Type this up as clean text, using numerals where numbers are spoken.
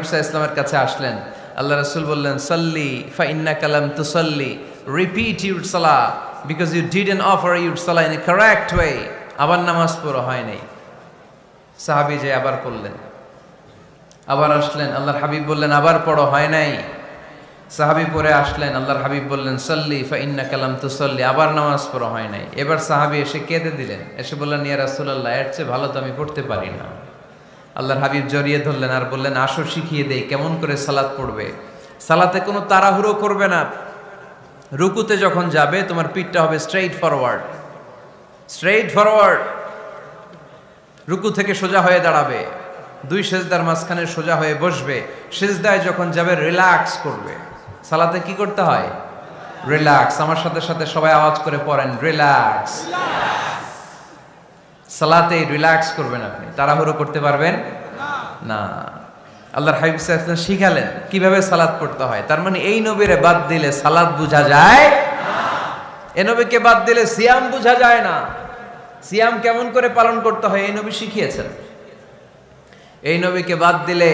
সাল্লাল্লাহু ইসলামের কাছে আসলেন। আল্লাহ রাসূল বললেন, সাল্লি ফা ইন্নাকা লাম তুসাল্লি, রিপিট ইউর সালাহ because you didn't offer your সালাহ ইন এ কারেক্ট ওয়ে। আবার নামাজ পড়া হয় নাই। সাহাবী যে আবার পড়লেন, আবার আসলেন, আল্লাহর হাবিব বললেন আবার পড়ো, হয় নাই। সাহাবী পরে আসলেন, আল্লাহর হাবিব বললেন সাল্লি ফা ইন্নাকা লাম তুসাল্লি, আবার নামাজ পড়া হয় নাই। এবার সাহাবী এসে কেঁদে দিলেন, এসে বললেন, ইয়া রাসূলুল্লাহ, এর চেয়ে ভালো তো আমি পড়তে পারি না। আল্লাহর হাবিব জড়িয়ে ধরলেন আর বললেন, আসো শিখিয়ে দেই কেমন করে সালাত পড়বে। সালাতে কোনো তাড়াহুড়ো করবে না। রুকুতে যখন যাবে তোমার পিঠটা হবে স্ট্রেইট ফরওয়ার্ড, স্ট্রেইট ফরওয়ার্ড। রুকু থেকে সোজা হয়ে দাঁড়াবে, দুই সেজদার মাঝখানে সোজা হয়ে বসবে। সেজদায় যখন যাবে রিল্যাক্স করবে। সালাতে কি করতে হয়? রিল্যাক্স। আমার সাথে সাথে সবাই আওয়াজ করে পড়েন, রিল্যাক্স। সালাতে রিল্যাক্স করবেন আপনি, তাড়াহুড়ো করতে পারবেন না। আল্লাহর হাবিব সাল্লাল্লাহু আলাইহি ওয়াসাল্লাম শিখালেন কিভাবে সালাত পড়তে হয়। তার মানে এই নবীরে বাদ দিলে সালাত বোঝা যায় না, এই নবীকে বাদ দিলে সিয়াম বোঝা যায় না। সিয়াম কেমন করে পালন করতে হয় এই নবী শিখিয়েছেন। এই নবীকে বাদ দিলে